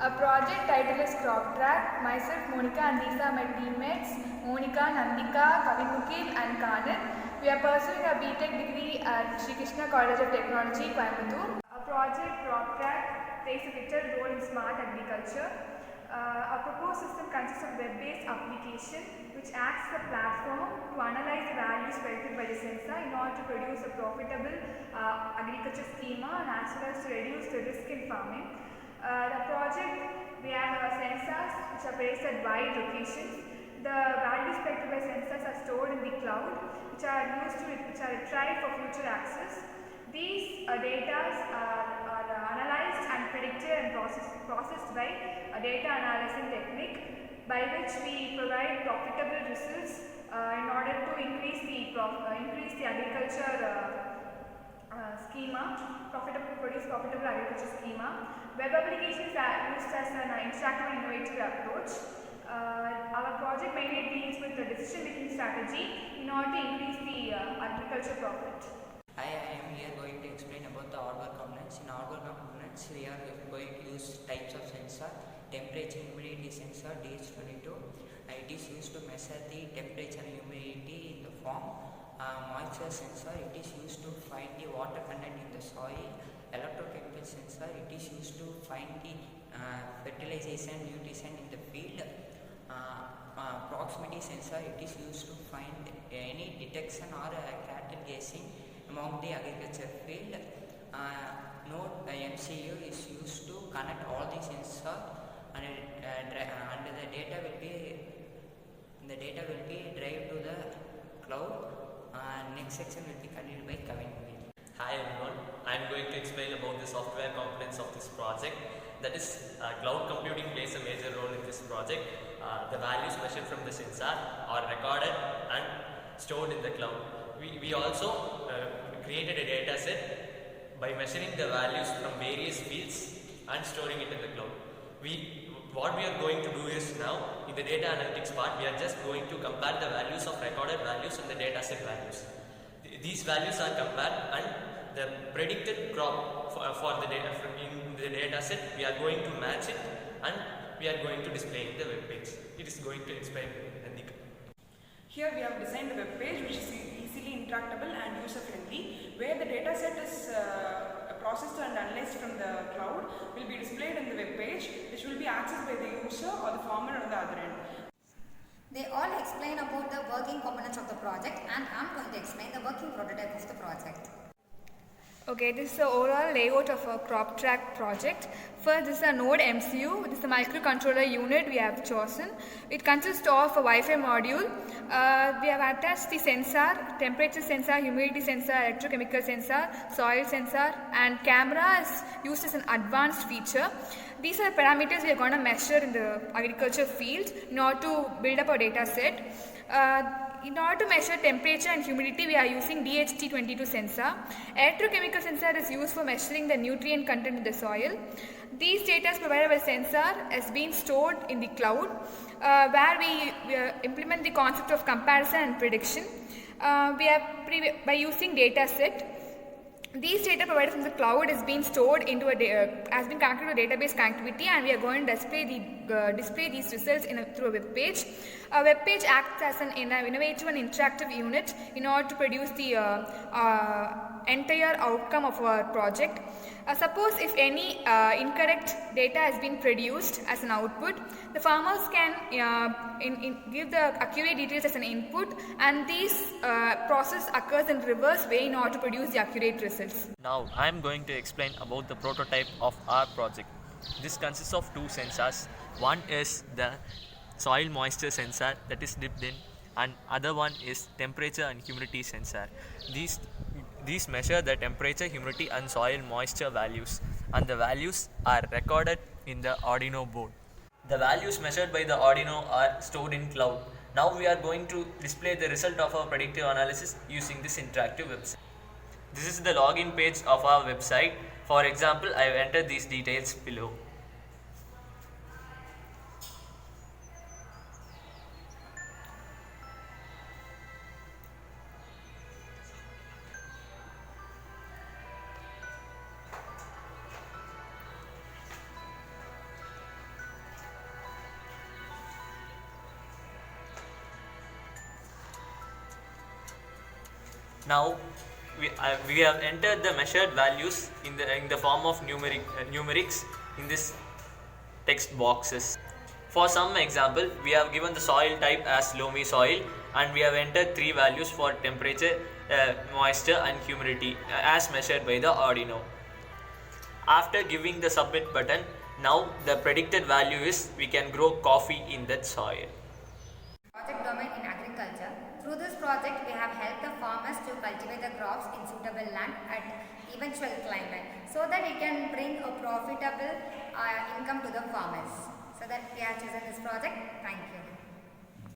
Our project title is Crop Track. Myself, Monica, and these are my teammates, Monica, Nandika, Kavin Mukhil.M and Quanith. We are pursuing a B.Tech degree at Sri Krishna College of Technology, Coimbatore. Our project Crop Track plays a vital role in smart agriculture. Our proposed system consists of web-based application which acts as a platform to analyze the values collected by the sensor in order to produce a profitable agriculture schema and as well as to reduce the risk in farming. The project, we have sensors which are placed at wide locations. The values collected by sensors are stored in the cloud which are retrieved for future access. These data are analyzed and predicted and processed by a data analysis technique by which we provide profitable results in order to increase the agriculture produce profitable agriculture schema. Web applications are used as an interactive and innovative approach. Our project mainly deals with the decision making strategy in order to increase the agriculture profit. I am here going to explain about the hardware components. In hardware components, we are going to use types of sensor. Temperature humidity sensor DS22. It is used to measure the temperature and humidity in the form. Moisture sensor, it is used to find the water content in the soil. Electrochemical sensor, it is used to find the fertilization nutrition in the field. Proximity sensor, it is used to find any detection or cattle gazing among the agriculture field. Node MCU is used to connect all the sensor and the data will be drive to the cloud. Next section will be continued by Kavin Mukhil. Hi everyone, I am going to explain about the software components of this project. That is, cloud computing plays a major role in this project. The values measured from the sensor are recorded and stored in the cloud. We also created a data set by measuring the values from various fields and storing it in the cloud. What we are going to do is now, in the data analytics part, we are just going to compare the values of recorded values and the data set values. These values are compared and the predicted crop for the data in the data set, we are going to match it and we are going to display in the web page. It is going to explain Nandika. Here we have designed a web page which is easily interactable and user friendly, where the data set is processed and analyzed from the cloud will be displayed in the web page, which will be accessed by the user or the farmer on the other end. They all explain about the working components of the project, and I am going to explain the working prototype of the project. Okay, this is the overall layout of a crop track project. First, this is a node MCU. This is the microcontroller unit we have chosen. It consists of a Wi-Fi module. We have attached the sensor, temperature sensor, humidity sensor, electrochemical sensor, soil sensor, and camera is used as an advanced feature. These are the parameters we are going to measure in the agriculture field in order to build up our data set. In order to measure temperature and humidity, we are using DHT22 sensor. Electrochemical sensor is used for measuring the nutrient content in the soil. These data provided by sensor has been stored in the cloud, where we implement the concept of comparison and prediction. By using data set. These data provided from the cloud has been stored into has been connected to database connectivity, and we are going to display these results through a web page. A web page acts as an innovative and interactive unit in order to produce the entire outcome of our project. Suppose if any incorrect data has been produced as an output, the farmers can give the accurate details as an input, and this process occurs in reverse way in order to produce the accurate results. Now I am going to explain about the prototype of our project. This consists of two sensors. One is the soil moisture sensor that is dipped in, and other one is temperature and humidity sensor. These measure the temperature, humidity and soil moisture values, and the values are recorded in the Arduino board. The values measured by the Arduino are stored in cloud. Now we are going to display the result of our predictive analysis using this interactive website. This is the login page of our website. For example, I have entered these details below. Now we have entered the measured values in the form of numerics in this text boxes. For some example, we have given the soil type as loamy soil, and we have entered 3 values for temperature, moisture and humidity as measured by the Arduino. After giving the submit button, now the predicted value is we can grow coffee in that soil. Project domain in agriculture. Through this project, we have helped the farmers to cultivate the crops in suitable land at eventual climate, so that it can bring a profitable income to the farmers. So that we have chosen this project. Thank you.